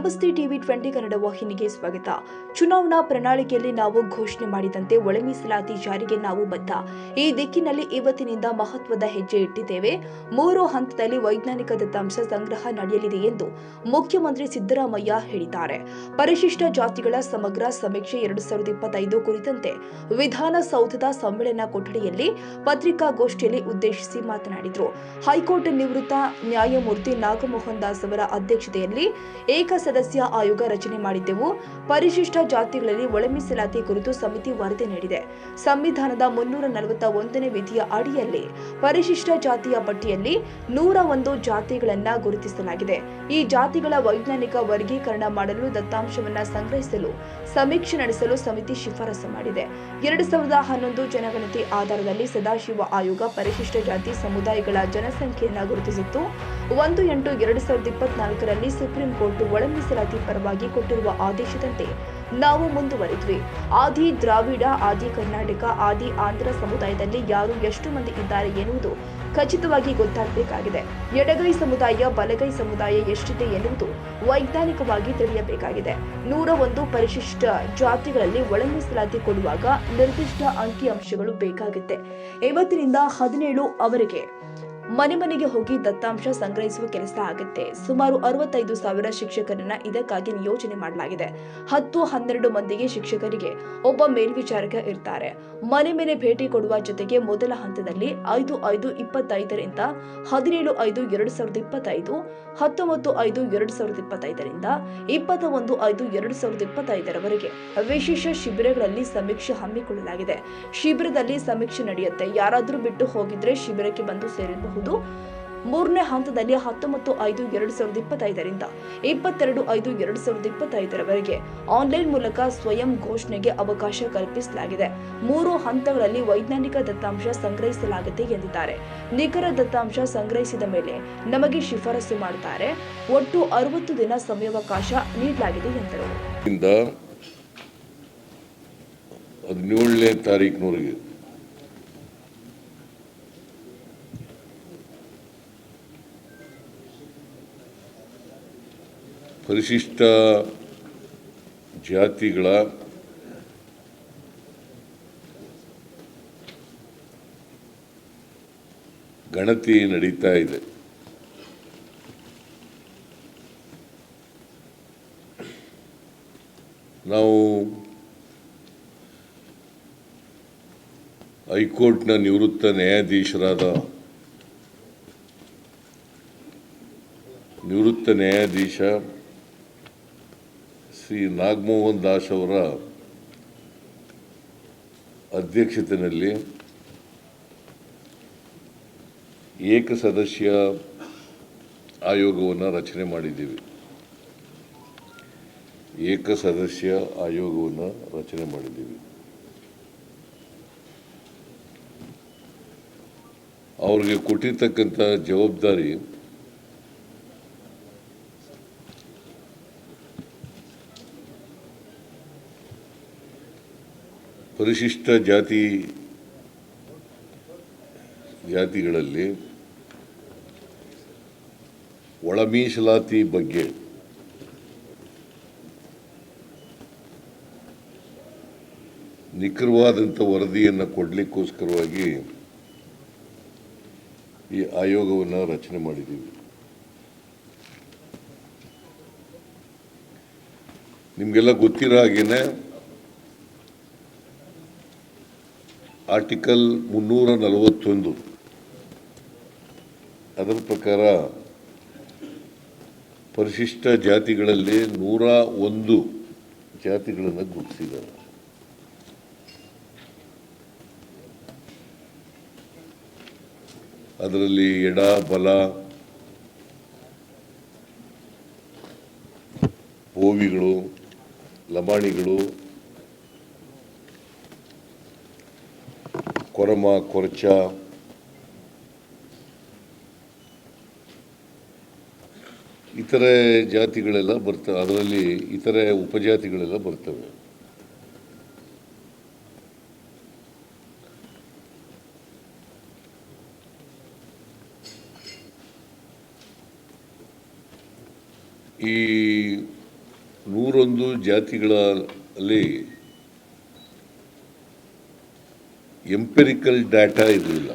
ನಮಸ್ತೆ ಟಿವಿ 20 ಕನ್ನಡ ವಾಹಿನಿಗೆ ಸ್ವಾಗತ. ಚುನಾವಣಾ ಪ್ರಣಾಳಿಕೆಯಲ್ಲಿ ನಾವು ಘೋಷಣೆ ಮಾಡಿದಂತೆ ಒಳ ಮೀಸಲಾತಿ ಜಾರಿಗೆ ನಾವು ಬದ್ಧ. ಈ ದಿಕ್ಕಿನಲ್ಲಿ ಇವತ್ತಿನಿಂದ ಮಹತ್ವದ ಹೆಜ್ಜೆ ಇಟ್ಟಿದ್ದೇವೆ. 3 ಹಂತದಲ್ಲಿ ವೈಜ್ಞಾನಿಕ ದತ್ತಾಂಶ ಸಂಗ್ರಹ ನಡೆಯಲಿದೆ ಎಂದು ಮುಖ್ಯಮಂತ್ರಿ ಸಿದ್ದರಾಮಯ್ಯ ಹೇಳಿದ್ದಾರೆ. ಪರಿಶಿಷ್ಟ ಜಾತಿಗಳ ಸಮಗ್ರ ಸಮೀಕ್ಷೆ 2025 ಕುರಿತಂತೆ ವಿಧಾನಸೌಧದ ಸಮ್ಮೇಳನ ಕೊಠಡಿಯಲ್ಲಿ ಪತ್ರಿಕಾಗೋಷ್ಠಿಯಲ್ಲಿ ಉದ್ದೇಶಿಸಿ ಮಾತನಾಡಿದರು. ಹೈಕೋರ್ಟ್ ನಿವೃತ್ತ ನ್ಯಾಯಮೂರ್ತಿ ನಾಗಮೋಹನ್ ದಾಸ್ ಅವರ ಅಧ್ಯಕ್ಷತೆಯಲ್ಲಿ ಏಕಸದಸ್ಯ ಆಯೋಗ ರಚನೆ ಮಾಡಿದ್ದೆವು. ಪರಿಶಿಷ್ಟ ಜಾತಿಗಳಲ್ಲಿ ಒಳ ಮೀಸಲಾತಿ ಕುರಿತು ಸಮಿತಿ ವರದಿ ನೀಡಿದೆ. ಸಂವಿಧಾನದ 341ನೇ ವಿಧಿಯ ಅಡಿಯಲ್ಲಿ ಪರಿಶಿಷ್ಟ ಜಾತಿಯ ಪಟ್ಟಿಯಲ್ಲಿ 101 ಜಾತಿಗಳನ್ನು ಗುರುತಿಸಲಾಗಿದೆ. ಈ ಜಾತಿಗಳ ವೈಜ್ಞಾನಿಕ ವರ್ಗೀಕರಣ ಮಾಡಲು ದತ್ತಾಂಶವನ್ನು ಸಂಗ್ರಹಿಸಲು ಸಮೀಕ್ಷೆ ನಡೆಸಲು ಸಮಿತಿ ಶಿಫಾರಸು ಮಾಡಿದೆ. 2011 ಜನಗಣತಿ ಆಧಾರದಲ್ಲಿ ಸದಾಶಿವ ಆಯೋಗ ಪರಿಶಿಷ್ಟ ಜಾತಿ ಸಮುದಾಯಗಳ ಜನಸಂಖ್ಯೆಯನ್ನು ಗುರುತಿಸಿತ್ತು. 1/8/2024ರಲ್ಲಿ ಸುಪ್ರೀಂ ಕೋರ್ಟ್ ಒಳ ಮೀಸಲಾತಿ ಪರವಾಗಿ ಕೊಟ್ಟಿರುವ ಆದೇಶದಂತೆ ನಾವು ಮುಂದುವರಿದ್ವಿ. ಆದಿ ದ್ರಾವಿಡ, ಆದಿ ಕರ್ನಾಟಕ, ಆದಿ ಆಂಧ್ರ ಸಮುದಾಯದಲ್ಲಿ ಯಾರು ಎಷ್ಟು ಮಂದಿ ಇದ್ದಾರೆ ಎನ್ನುವುದು ಖಚಿತವಾಗಿ ಗೊತ್ತಾಗಬೇಕಾಗಿದೆ. ಎಡಗೈ ಸಮುದಾಯ, ಬಲಗೈ ಸಮುದಾಯ ಎಷ್ಟಿದೆ ಎನ್ನುವುದು ವೈಜ್ಞಾನಿಕವಾಗಿ ತಿಳಿಯಬೇಕಾಗಿದೆ. 101 ಪರಿಶಿಷ್ಟ ಜಾತಿಗಳಲ್ಲಿ ಒಳ ಮೀಸಲಾತಿ ಕೊಡುವಾಗ ನಿರ್ದಿಷ್ಟ ಅಂಕಿಅಂಶಗಳು ಬೇಕಾಗುತ್ತೆ. ಇವತ್ತಿನಿಂದ 17 ಅವರೆಗೆ ಮನೆ ಮನೆಗೆ ಹೋಗಿ ದತ್ತಾಂಶ ಸಂಗ್ರಹಿಸುವ ಕೆಲಸ ಆಗುತ್ತೆ. ಸುಮಾರು 65,000 ಶಿಕ್ಷಕರನ್ನ ಇದಕ್ಕಾಗಿ ನಿಯೋಜನೆ ಮಾಡಲಾಗಿದೆ. 10-12 ಮಂದಿಗೆ ಶಿಕ್ಷಕರಿಗೆ ಒಬ್ಬ ಮೇಲ್ವಿಚಾರಕ ಇರ್ತಾರೆ. ಮನೆ ಮೇಲೆ ಭೇಟಿ ಕೊಡುವ ಜೊತೆಗೆ ಮೊದಲ ಹಂತದಲ್ಲಿ 5/5/25ರಿಂದ 17/5/2025, 19/5/2025ರಿಂದ 21/5/2025ರವರೆಗೆ ವಿಶೇಷ ಶಿಬಿರಗಳಲ್ಲಿ ಸಮೀಕ್ಷೆ ಹಮ್ಮಿಕೊಳ್ಳಲಾಗಿದೆ. ಶಿಬಿರದಲ್ಲಿ ಸಮೀಕ್ಷೆ ನಡೆಯುತ್ತೆ. ಯಾರಾದರೂ ಬಿಟ್ಟು ಹೋಗಿದ್ರೆ ಶಿಬಿರಕ್ಕೆ ಬಂದು ಸೇರಬಹುದು. 3ನೇ ಹಂತದಲ್ಲಿ 19/5/2025ರಿಂದ 22/5/2025ರವರೆಗೆ ಆನ್ಲೈನ್ ಮೂಲಕ ಸ್ವಯಂ ಘೋಷಣೆಗೆ ಅವಕಾಶ ಕಲ್ಪಿಸಲಾಗಿದೆ. 3 ಹಂತಗಳಲ್ಲಿ ವೈಜ್ಞಾನಿಕ ದತ್ತಾಂಶ ಸಂಗ್ರಹಿಸಲಾಗುತ್ತೆ ಎಂದಿದ್ದಾರೆ. ನಿಖರ ದತ್ತಾಂಶ ಸಂಗ್ರಹಿಸಿದ ಮೇಲೆ ನಮಗೆ ಶಿಫಾರಸು ಮಾಡುತ್ತಾರೆ. ಒಟ್ಟು 60 ದಿನ ಸಮಯಾವಕಾಶ ನೀಡಲಾಗಿದೆ ಎಂದರು. 17ನೇ ತಾರೀಕಿನವರೆಗೆ ಪರಿಶಿಷ್ಟ ಜಾತಿಗಳ ಗಣತಿ ನಡೀತಾ ಇದೆ. ನಾವು ಹೈಕೋರ್ಟ್ನ ನಿವೃತ್ತ ನ್ಯಾಯಾಧೀಶ ಶ್ರೀ ನಾಗಮೋಹನ್ ದಾಸ್ ಅವರ ಅಧ್ಯಕ್ಷತೆಯಲ್ಲಿ ಏಕಸದಸ್ಯ ಆಯೋಗವನ್ನು ರಚನೆ ಮಾಡಿದ್ದೀವಿ. ಅವ್ರಿಗೆ ಕೊಟ್ಟಿರ್ತಕ್ಕಂಥ ಜವಾಬ್ದಾರಿ ಪರಿಶಿಷ್ಟ ಜಾತಿಗಳಲ್ಲಿ ಒಳ ಮೀಸಲಾತಿ ಬಗ್ಗೆ ನಿಖರವಾದಂಥ ವರದಿಯನ್ನು ಕೊಡಲಿಕ್ಕೋಸ್ಕರವಾಗಿ ಈ ಆಯೋಗವನ್ನು ರಚನೆ ಮಾಡಿದ್ದೀವಿ. ನಿಮಗೆಲ್ಲ ಗೊತ್ತಿರೋ ಹಾಗೇನೆ ಆರ್ಟಿಕಲ್ 341 ಅದರ ಪ್ರಕಾರ ಪರಿಶಿಷ್ಟ ಜಾತಿಗಳಲ್ಲಿ 101 ಜಾತಿಗಳನ್ನು ಗುರುತಿಸಿದ್ದಾರೆ. ಅದರಲ್ಲಿ ಎಡ, ಬಲ, ಓವಿಗಳು, ಲಮಾಣಿಗಳು, ಕೊರಮ, ಕೊರಚ, ಇತರೆ ಜಾತಿಗಳೆಲ್ಲ ಬರ್ತವೆ. ಅದರಲ್ಲಿ ಇತರೆ ಉಪಜಾತಿಗಳೆಲ್ಲ ಬರ್ತವೆ. ಈ 101 ಜಾತಿಗಳಲ್ಲಿ ಎಂಪಿರಿಕಲ್ ಡಾಟಾ ಇರಲಿಲ್ಲ.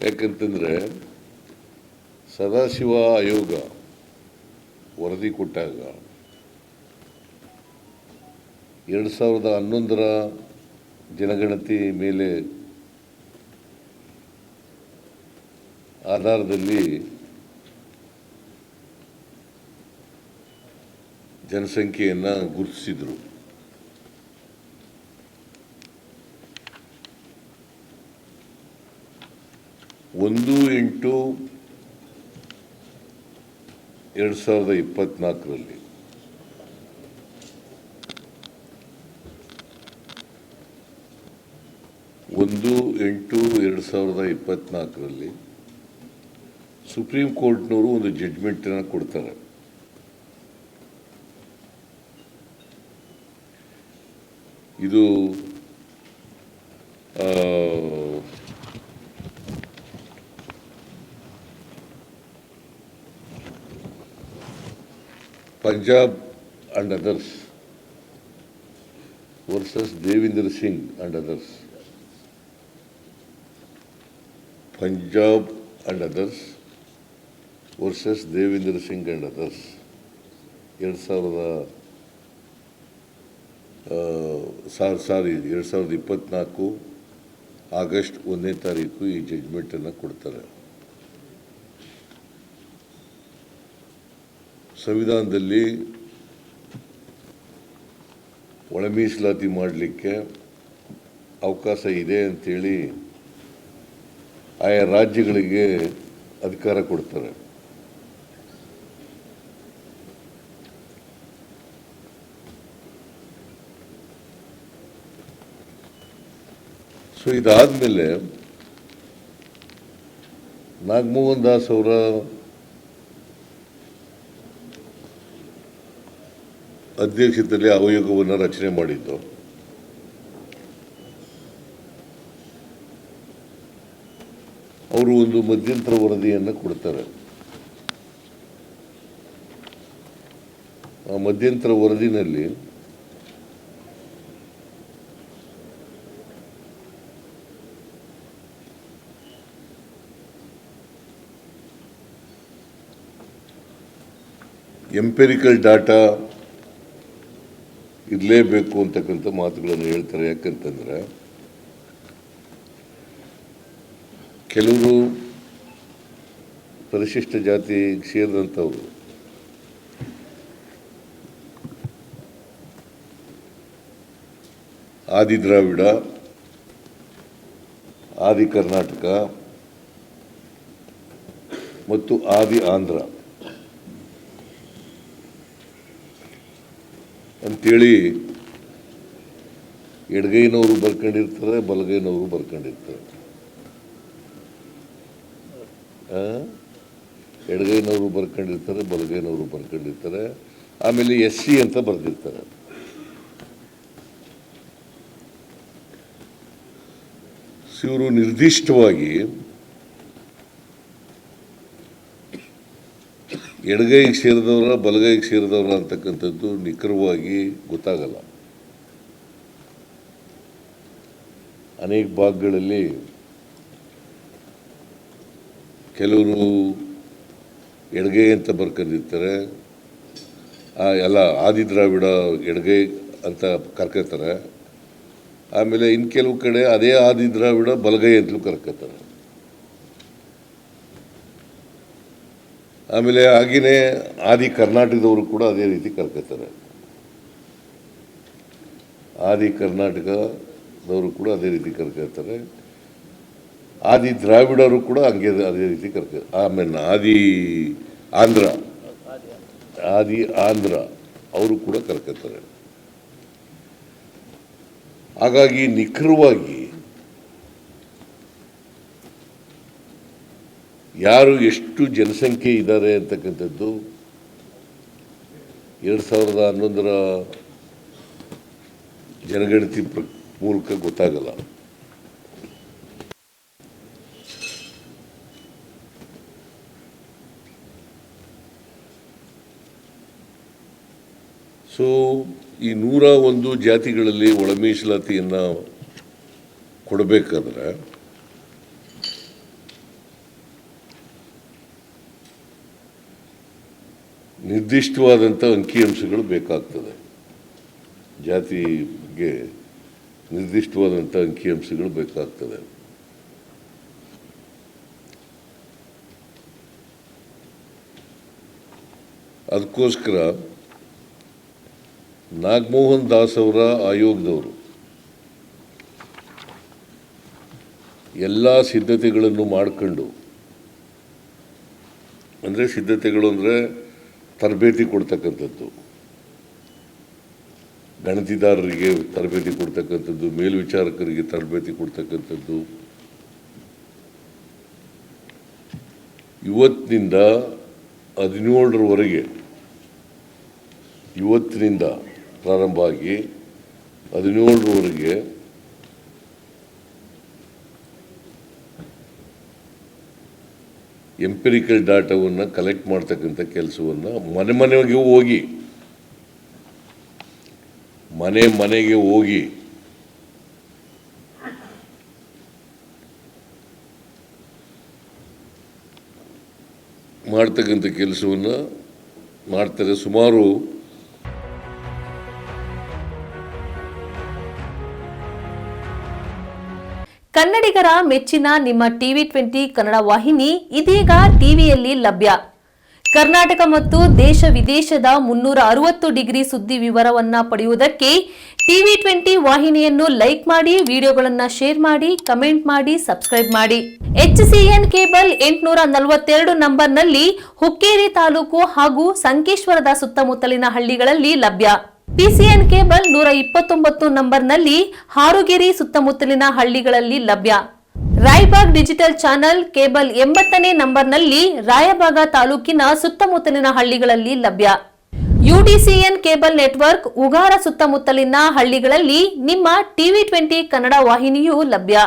ಯಾಕಂತಂದರೆ ಸದಾಶಿವ ಆಯೋಗ ವರದಿ ಕೊಟ್ಟಾಗ 2011 ಜನಗಣತಿ ಮೇಲೆ ಆಧಾರದಲ್ಲಿ ಜನಸಂಖ್ಯೆಯನ್ನು ಗುರುತಿಸಿದರು. ಒಂದು 8/2024 1/8/2024 ಸುಪ್ರೀಂ ಕೋರ್ಟ್ನವರು ಒಂದು ಜಡ್ಜ್ಮೆಂಟನ್ನು ಕೊಡ್ತಾರೆ. ಇದು Punjab and others versus Devinder Singh and others. Punjab and others versus Devinder Singh and others 2024 August 1ನೇ ತಾರೀಕು ಈ ಜಡ್ಜ್ಮೆಂಟನ್ನು ಕೊಡ್ತಾರೆ. ಸಂವಿಧಾನದಲ್ಲಿ ಒಳ ಮೀಸಲಾತಿ ಮಾಡಲಿಕ್ಕೆ ಅವಕಾಶ ಇದೆ ಅಂತೇಳಿ ಆಯಾ ರಾಜ್ಯಗಳಿಗೆ ಅಧಿಕಾರ ಕೊಡ್ತಾರೆ. ಸೊ ಇದಾದಮೇಲೆ ನಾಗಮೋಹನ್ ದಾಸ್ ಅವರ ಅಧ್ಯಕ್ಷತೆಯಲ್ಲಿ ಆಯೋಗವನ್ನು ರಚನೆ ಮಾಡಿದ್ದು. ಅವರು ಒಂದು ಮಧ್ಯಂತರ ವರದಿಯನ್ನು ಕೊಡ್ತಾರೆ. ಆ ಮಧ್ಯಂತರ ವರದಿನಲ್ಲಿ ಎಂಪಿರಿಕಲ್ ಡಾಟಾ ಇರಲೇಬೇಕು ಅಂತಕ್ಕಂಥ ಮಾತುಗಳನ್ನು ಹೇಳ್ತಾರೆ. ಯಾಕಂತಂದರೆ ಕೆಲವರು ಪರಿಶಿಷ್ಟ ಜಾತಿಗೆ ಸೇರಿದಂಥವ್ರು ಆದಿ ದ್ರಾವಿಡ, ಆದಿ ಕರ್ನಾಟಕ ಮತ್ತು ಆದಿ ಆಂಧ್ರ ಅಂತೇಳಿ ಎಡಗೈನವರು ಬರ್ಕೊಂಡಿರ್ತಾರೆ, ಬಲಗೈನವರು ಬರ್ಕೊಂಡಿರ್ತಾರೆ. ಎಡಗೈನವರು ಬರ್ಕೊಂಡಿರ್ತಾರೆ, ಬಲಗೈನವರು ಬರ್ಕೊಂಡಿರ್ತಾರೆ. ಆಮೇಲೆ SC ಅಂತ ಬರೆದಿರ್ತಾರೆ. ಇವರು ನಿರ್ದಿಷ್ಟವಾಗಿ ಎಡಗೈಗೆ ಸೇರಿದವರ ಬಲಗೈಗೆ ಸೇರಿದವರ ಅಂತಕ್ಕಂಥದ್ದು ನಿಖರವಾಗಿ ಗೊತ್ತಾಗಲ್ಲ. ಅನೇಕ ಭಾಗಗಳಲ್ಲಿ ಕೆಲವರು ಎಡಗೈ ಅಂತ ಬರ್ಕೊಂಡಿರ್ತಾರೆ, ಎಲ್ಲ ಆದಿ ದ್ರಾವಿಡ ಎಡಗೈ ಅಂತ ಕರ್ಕೋತಾರೆ. ಆಮೇಲೆ ಇನ್ನು ಕೆಲವು ಕಡೆ ಅದೇ ಆದಿ ದ್ರಾವಿಡ ಬಲಗೈ ಅಂತಲೂ ಕರ್ಕೋತಾರೆ. ಆಮೇಲೆ ಹಾಗೆಯೇ ಆದಿ ಕರ್ನಾಟಕದವರು ಕೂಡ ಅದೇ ರೀತಿ ಕರ್ಕೋತಾರೆ. ಆದಿ ಕರ್ನಾಟಕದವರು ಕೂಡ ಅದೇ ರೀತಿ ಕರ್ಕೋತಾರೆ. ಆದಿ ದ್ರಾವಿಡರು ಕೂಡ ಹಂಗೆ ಅದೇ ರೀತಿ ಕರ್ಕೋತಾರೆ. ಆಮೇಲೆ ಆದಿ ಆಂಧ್ರ ಅವರು ಕೂಡ ಕರ್ಕೋತಾರೆ. ಹಾಗಾಗಿ ನಿಖರವಾಗಿ ಯಾರು ಎಷ್ಟು ಜನಸಂಖ್ಯೆ ಇದ್ದಾರೆ ಅಂತಕ್ಕಂಥದ್ದು 2011 ಜನಗಣತಿ ಮೂಲಕ ಗೊತ್ತಾಗಲ್ಲ. ಸೊ ಈ 101 ಜಾತಿಗಳಲ್ಲಿ ಒಳ ಮೀಸಲಾತಿಯನ್ನು ಕೊಡಬೇಕಾದ್ರೆ ನಿರ್ದಿಷ್ಟವಾದಂಥ ಅಂಕಿಅಂಶಗಳು ಬೇಕಾಗ್ತದೆ. ಜಾತಿಗೆ ನಿರ್ದಿಷ್ಟವಾದಂಥ ಅಂಕಿಅಂಶಗಳು ಬೇಕಾಗ್ತದೆ. ಅದಕ್ಕೋಸ್ಕರ ನಾಗಮೋಹನ್ ದಾಸ್ ಅವರ ಆಯೋಗದವರು ಎಲ್ಲ ಸಿದ್ಧತೆಗಳನ್ನು ಮಾಡಿಕೊಂಡು, ಅಂದರೆ ಸಿದ್ಧತೆಗಳು ಅಂದರೆ ತರಬೇತಿ ಕೊಡ್ತಕ್ಕಂಥದ್ದು, ಗಣತಿದಾರರಿಗೆ ತರಬೇತಿ ಕೊಡ್ತಕ್ಕಂಥದ್ದು, ಮೇಲ್ವಿಚಾರಕರಿಗೆ ತರಬೇತಿ ಕೊಡ್ತಕ್ಕಂಥದ್ದು, ಇವತ್ತಿನಿಂದ 17ರವರೆಗೆ ಇವತ್ತಿನಿಂದ ಪ್ರಾರಂಭ ಆಗಿ 17ರವರೆಗೆ ಎಂಪಿರಿಕಲ್ ಡಾಟಾವನ್ನು ಕಲೆಕ್ಟ್ ಮಾಡ್ತಕ್ಕಂಥ ಕೆಲಸವನ್ನು ಮನೆಗೆ ಹೋಗಿ ಮಾಡ್ತಕ್ಕಂಥ ಕೆಲಸವನ್ನು ಮಾಡ್ತಾರೆ. ಸುಮಾರು ಕನ್ನಡಿಗರ ಮೆಚ್ಚಿನ ನಿಮ್ಮ TV20 ಕನ್ನಡ ವಾಹಿನಿ ಇದೀಗ ಟಿವಿಯಲ್ಲಿ ಲಭ್ಯ. ಕರ್ನಾಟಕ ಮತ್ತು ದೇಶ ವಿದೇಶದ 360 ಡಿಗ್ರಿ ಸುದ್ದಿ ವಿವರವನ್ನ ಪಡೆಯುವುದಕ್ಕೆ TV20 ವಾಹಿನಿಯನ್ನು ಲೈಕ್ ಮಾಡಿ, ವಿಡಿಯೋಗಳನ್ನು ಶೇರ್ ಮಾಡಿ, ಕಮೆಂಟ್ ಮಾಡಿ, ಸಬ್ಸ್ಕ್ರೈಬ್ ಮಾಡಿ. HCN ಕೇಬಲ್ 842 ನಂಬರ್ನಲ್ಲಿ ಹುಕ್ಕೇರಿ ತಾಲೂಕು ಹಾಗೂ ಸಂಕೇಶ್ವರದ ಸುತ್ತಮುತ್ತಲಿನ ಹಳ್ಳಿಗಳಲ್ಲಿ ಲಭ್ಯ. PCN ಕೇಬಲ್ 129 ನಂಬರ್ನಲ್ಲಿ ಹಾರುಗೆರೆ ಸುತ್ತಮುತ್ತಲಿನ ಹಳ್ಳಿಗಳಲ್ಲಿ ಲಭ್ಯ. ರಾಯಬಾಗ್ ಡಿಜಿಟಲ್ ಚಾನೆಲ್ ಕೇಬಲ್ 80ನೇ ನಂಬರ್ನಲ್ಲಿ ರಾಯಬಾಗ ತಾಲೂಕಿನ ಸುತ್ತಮುತ್ತಲಿನ ಹಳ್ಳಿಗಳಲ್ಲಿ ಲಭ್ಯ. UDCN ಕೇಬಲ್ ನೆಟ್ವರ್ಕ್ ಉಗಾರ ಸುತ್ತಮುತ್ತಲಿನ ಹಳ್ಳಿಗಳಲ್ಲಿ ನಿಮ್ಮ TV20 ಕನ್ನಡ ವಾಹಿನಿಯೂ ಲಭ್ಯ.